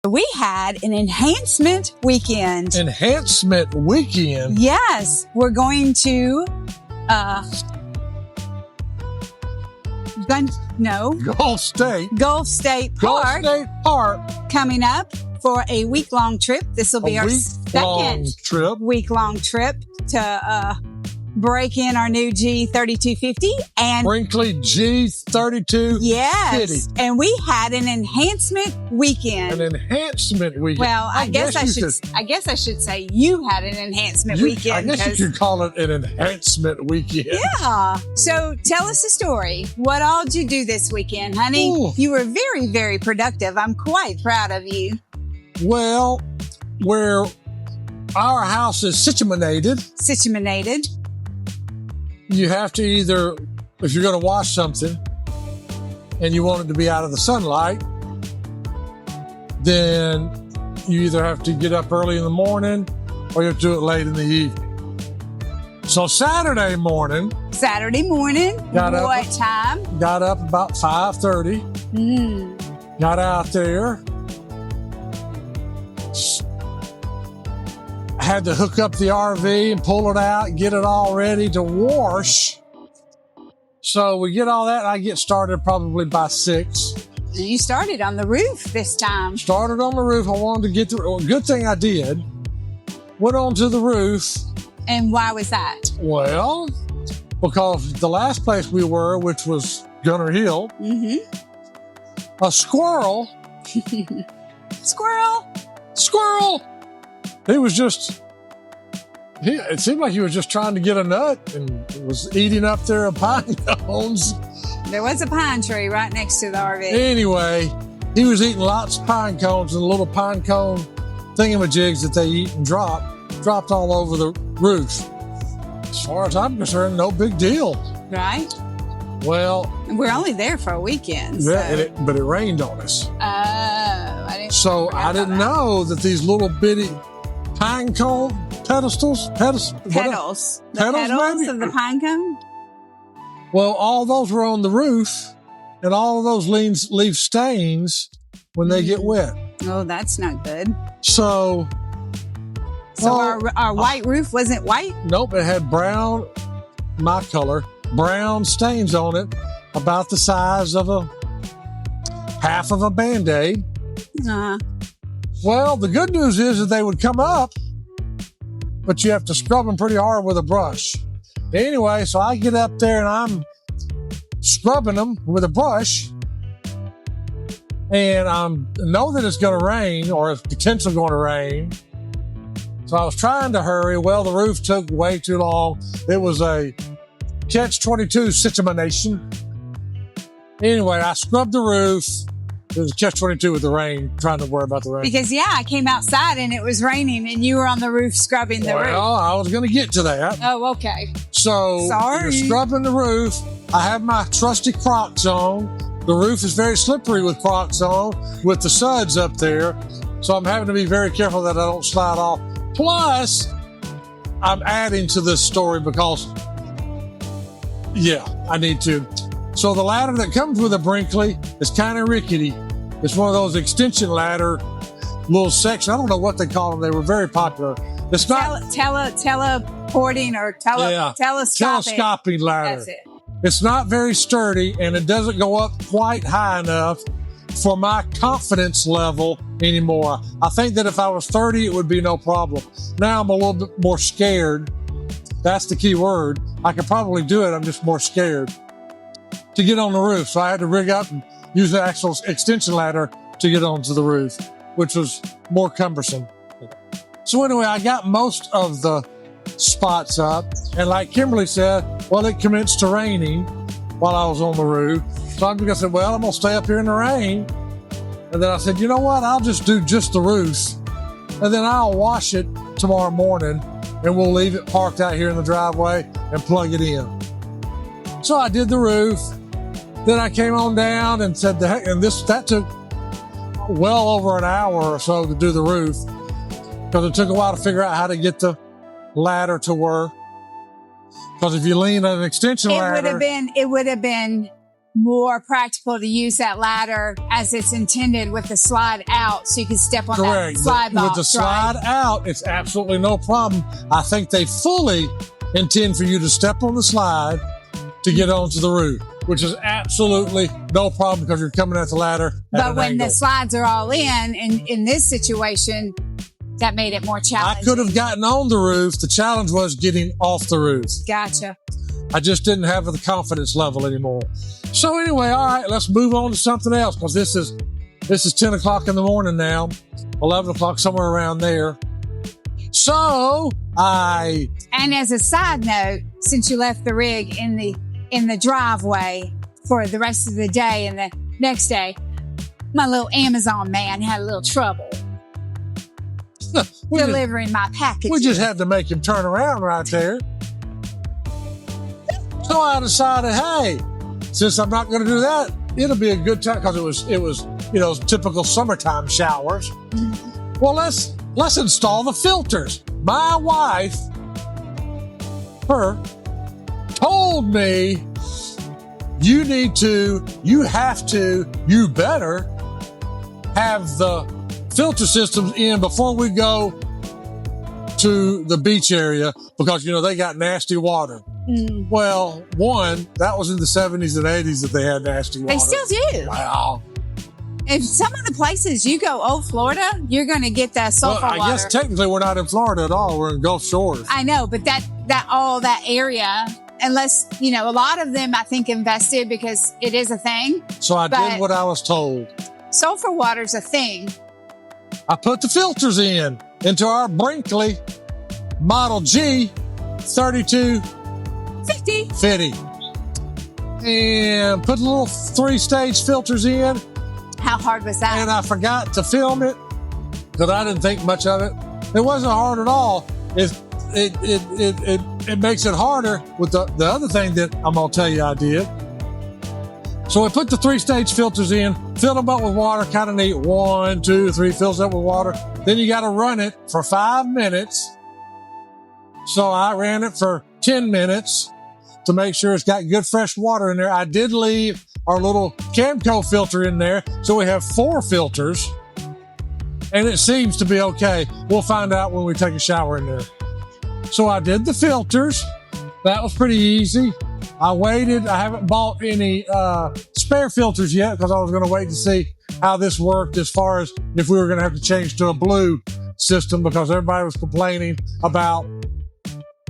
We had an enhancement weekend. Enhancement weekend? Yes. We're going to, Gulf State Park coming up for a week-long trip. This will be our second week-long trip to break in our new G3250 and Brinkley G3250. Yes, and we had an enhancement weekend. An enhancement weekend. Well, I guess I should say you had an enhancement weekend. I guess you could call it an enhancement weekend. Yeah. So tell us a story. What all did you do this weekend, honey? Ooh. You were very, very productive. I'm quite proud of you. Well, where our house is situated, you have to either, if you're going to wash something and you want it to be out of the sunlight, then you either have to get up early in the morning or you have to do it late in the evening. So Saturday morning. What time? Got up about 5:30. Got out there. Had to hook up the RV and pull it out, get it all ready to wash. So we get all that, and I get started probably by 6. You started on the roof this time. Started on the roof. I wanted to get through. Good thing I did. Went onto the roof. And why was that? Well, because the last place we were, which was Gunter Hill, a squirrel. Squirrel! He was it seemed like he was just trying to get a nut and was eating up there pine cones. There was a pine tree right next to the RV. Anyway, he was eating lots of pine cones, and the little pine cone thingamajigs that they eat and dropped all over the roof. As far as I'm concerned, no big deal. Right? Well, we're only there for a weekend. Yeah, but it rained on us. Oh, I didn't. So I didn't know that these little bitty pine cone petals of the pine cone. Well, all those were on the roof, and all of those leave stains when they get wet. Oh, that's not good. So our white roof wasn't white? Nope, it had brown, my color, brown stains on it, about the size of half of a Band-Aid. Well, the good news is that they would come up, but you have to scrub them pretty hard with a brush. Anyway, so I get up there and I'm scrubbing them with a brush, and I know that it's going to rain, or it's potentially going to rain. So I was trying to hurry. Well, the roof took way too long. It was a catch-22 situation. Anyway, I scrubbed the roof. It was a catch-22 with the rain, trying to worry about the rain. Because, I came outside and it was raining and you were on the roof scrubbing the roof. Well, I was going to get to that. Oh, okay. So, you're scrubbing the roof. I have my trusty Crocs on. The roof is very slippery with Crocs on, with the suds up there. So I'm having to be very careful that I don't slide off. Plus, I'm adding to this story because, I need to. So the ladder that comes with a Brinkley is kind of rickety. It's one of those extension ladder little sections. I don't know what they call them. They were very popular. It's not teleporting or telescoping ladder. That's it. It's not very sturdy, and it doesn't go up quite high enough for my confidence level anymore. I think that if I was 30, it would be no problem. Now I'm a little bit more scared. That's the key word. I could probably do it. I'm just more scared to get on the roof. So I had to rig up and use the actual extension ladder to get onto the roof, which was more cumbersome. So anyway, I got most of the spots up. And like Kimberly said, well, it commenced to raining while I was on the roof. So I said, well, I'm going to stay up here in the rain. And then I said, you know what? I'll just do just the roof. And then I'll wash it tomorrow morning, and we'll leave it parked out here in the driveway and plug it in. So I did the roof. Then I came on down and said, that took well over an hour or so to do the roof, because it took a while to figure out how to get the ladder to work. Because if you lean on an extension ladder, it would have been more practical to use that ladder as it's intended with the slide out so you can step on that slide box. With the slide out, it's absolutely no problem. I think they fully intend for you to step on the slide to get onto the roof, which is absolutely no problem because you're coming at the ladder at But when angle. the slides are all in this situation, that made it more challenging. I could have gotten on the roof. The challenge was getting off the roof. Gotcha. I just didn't have the confidence level anymore. So anyway, all right, let's move on to something else because this is 10 o'clock in the morning now, 11 o'clock, somewhere around there. So And as a side note, since you left the rig in the driveway for the rest of the day and the next day, my little Amazon man had a little trouble delivering my package. We just had to make him turn around right there. So I decided, hey, since I'm not going to do that, it'll be a good time because it was typical summertime showers. Well, let's install the filters. My wife, told me you better have the filter systems in before we go to the beach area because, they got nasty water. Well, that was in the 70s and 80s that they had nasty water. They still do. Wow. If some of the places you go, old Florida, you're going to get that sulfur water. I guess technically we're not in Florida at all. We're in Gulf Shores. I know, but that area, unless, a lot of them, I think, invested because it is a thing. So I did what I was told. Sulfur water's a thing. I put the filters into our Brinkley Model G3250 and put little 3-stage filters in. How hard was that? And I forgot to film it because I didn't think much of it. It wasn't hard at all. It makes it harder with the other thing that I'm going to tell you I did. So I put the 3-stage filters in, fill them up with water, kind of neat. 1, 2, 3, fills up with water. Then you got to run it for 5 minutes. So I ran it for 10 minutes to make sure it's got good fresh water in there. I did leave our little Camco filter in there. So we have 4 filters and it seems to be okay. We'll find out when we take a shower in there. So I did the filters. That was pretty easy. I waited. I haven't bought any spare filters yet because I was going to wait to see how this worked as far as if we were going to have to change to a blue system because everybody was complaining about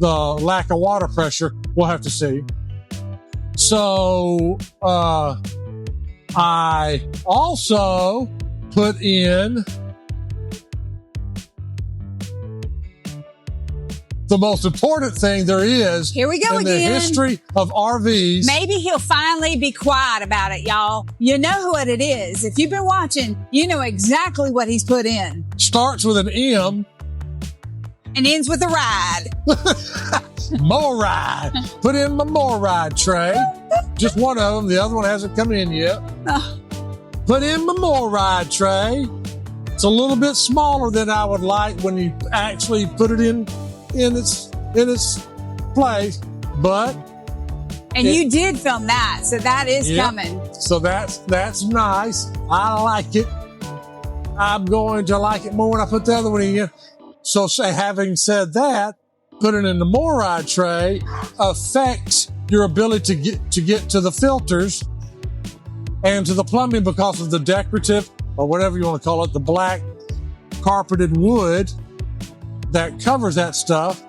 the lack of water pressure. We'll have to see. So I also put in the most important thing there is Here we go in again. the history of RVs. Maybe he'll finally be quiet about it, y'all. You know what it is. If you've been watching, you know exactly what he's put in. Starts with an M. And ends with a ride. MORryde. Put in my MORryde tray. Just one of them. The other one hasn't come in yet. Put in my MORryde tray. It's a little bit smaller than I would like when you actually put it in its place, but you did film that, so that is coming. So that's nice. I like it. I'm going to like it more when I put the other one in. So having said that, putting in the MORryde tray affects your ability to get to the filters and to the plumbing because of the decorative or whatever you want to call it, the black carpeted wood that covers that stuff.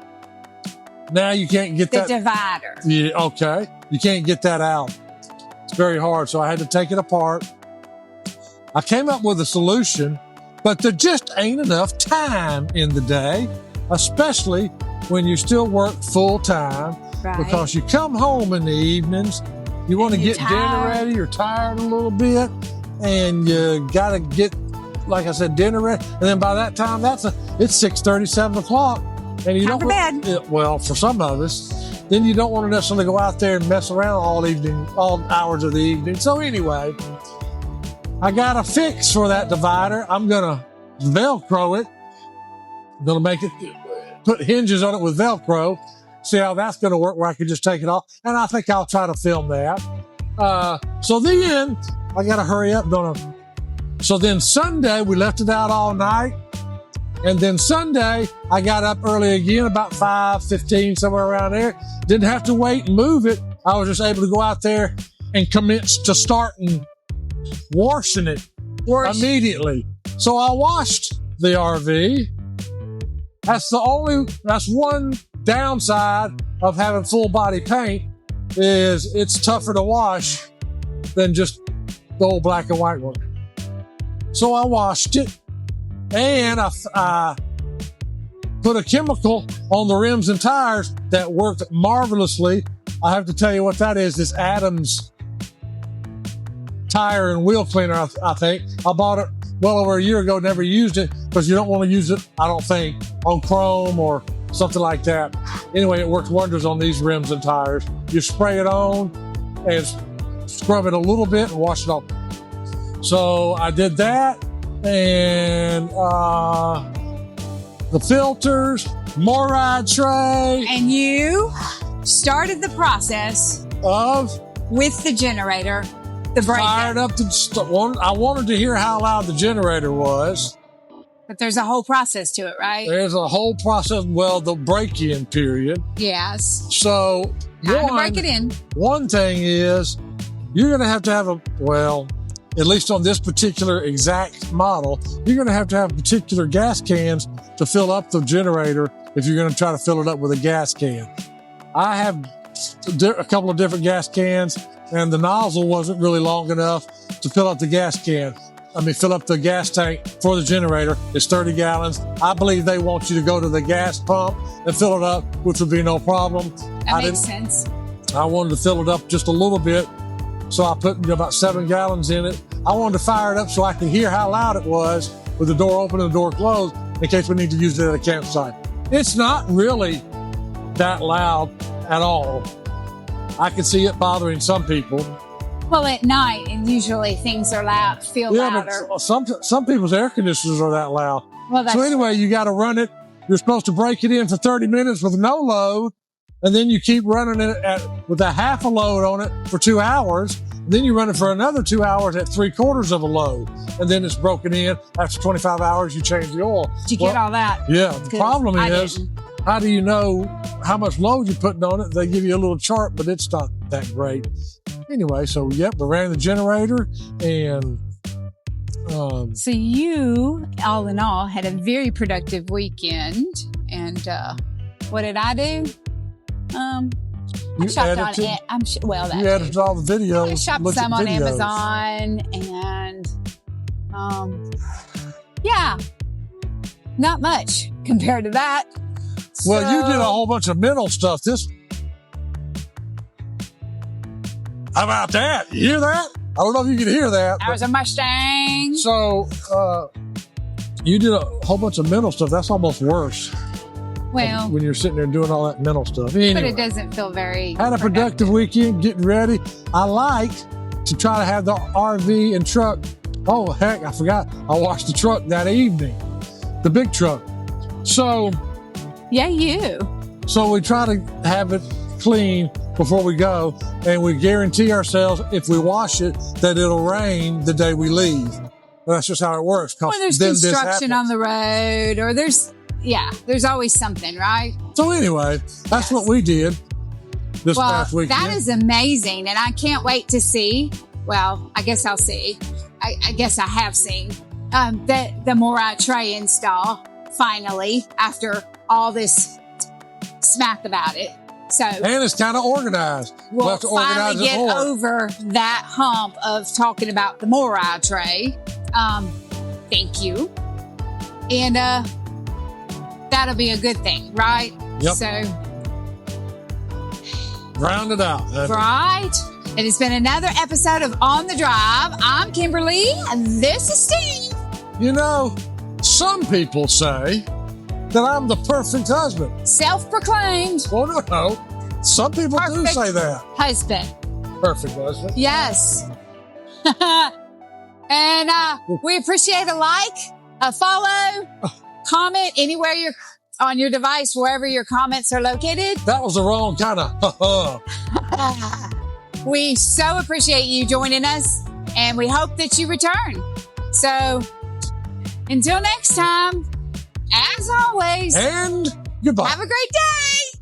Now you can't get the divider. Yeah, okay. You can't get that out. It's very hard. So I had to take it apart. I came up with a solution, but there just ain't enough time in the day, especially when you still work full time, because you come home in the evenings, you want to get dinner ready, you're tired a little bit, and you got to get, like I said, dinner ready. And then by that time, it's 6:30, 7 o'clock. And you time for bed. Well, for some of us, then you don't want to necessarily go out there and mess around all hours of the evening. So anyway, I got a fix for that divider. I'm going to Velcro it. I'm going to make it, put hinges on it with Velcro. See how that's going to work where I can just take it off. And I think I'll try to film that. So then I got to hurry up, don't I? So then Sunday, we left it out all night. And then Sunday, I got up early again, about 5:15, somewhere around there. Didn't have to wait and move it. I was just able to go out there and commence to starting washing it immediately. So I washed the RV. That's one downside of having full body paint is it's tougher to wash than just the old black and white one. So I washed it. And I put a chemical on the rims and tires that worked marvelously. I have to tell you what that is. This Adams tire and wheel cleaner, I think. I bought it well over a year ago, never used it because you don't want to use it, I don't think, on chrome or something like that. Anyway, it works wonders on these rims and tires. You spray it on and scrub it a little bit and wash it off. So I did that. And the filters, MORryde tray. And you started the process with the generator, the break. Fired up I wanted to hear how loud the generator was. But there's a whole process to it, right? There's a whole process. Well, the break-in period. Yes. So Time to break it in. One thing is you're going to have at least on this particular exact model, you're going to have particular gas cans to fill up the generator if you're going to try to fill it up with a gas can. I have a couple of different gas cans, and the nozzle wasn't really long enough to fill up the gas can. Fill up the gas tank for the generator. It's 30 gallons. I believe they want you to go to the gas pump and fill it up, which would be no problem. That makes sense. I wanted to fill it up just a little bit. So I put about 7 gallons in it. I wanted to fire it up so I could hear how loud it was with the door open and the door closed in case we need to use it at a campsite. It's not really that loud at all. I can see it bothering some people. Well, at night, and usually things are feel louder. But some people's air conditioners are that loud. Well, so anyway, you got to run it. You're supposed to break it in for 30 minutes with no load. And then you keep running it with a half a load on it for 2 hours. Then you run it for another 2 hours at 3/4 of a load. And then it's broken in. After 25 hours, you change the oil. Did you get all that? Yeah. The problem is, how do you know how much load you're putting on it? They give you a little chart, but it's not that great. Anyway, so we ran the generator and so you, all in all, had a very productive weekend. And what did I do? I shopped on it. You edited all the videos. I shopped some on Amazon and, not much compared to that. Well, you did a whole bunch of mental stuff. How about that? You hear that? I don't know if you can hear that. That was a Mustang. So, you did a whole bunch of mental stuff. That's almost worse. Well, when you're sitting there doing all that mental stuff. Anyway, but it doesn't feel very Had a productive weekend, getting ready. I like to try to have the RV and truck. Oh, heck, I forgot. I washed the truck that evening. The big truck. So. Yeah, you. So we try to have it clean before we go. And we guarantee ourselves, if we wash it, that it'll rain the day we leave. Well, that's just how it works. Or there's construction on the road, or there's always something, right? So anyway, that's what we did this past weekend. That is amazing. And I can't wait to see. Well, I guess I'll see. I guess I have seen the MORryde tray install finally after all this smack about it. So, and it's kind of organized. We'll have to finally get over that hump of talking about the MORryde tray. Thank you. And that'll be a good thing, right? Yep. So, round it out. Right. It has been another episode of On the Drive. I'm Kimberly, and this is Steve. You know, some people say that I'm the perfect husband. Self-proclaimed. Well, no. Some people do say that. Husband. Perfect husband. Yes. And we appreciate a like, a follow, comment anywhere you're on your device, wherever your comments are located. That was the wrong kind of We so appreciate you joining us, and we hope that you return. So until next time, as always, And goodbye. have a great day.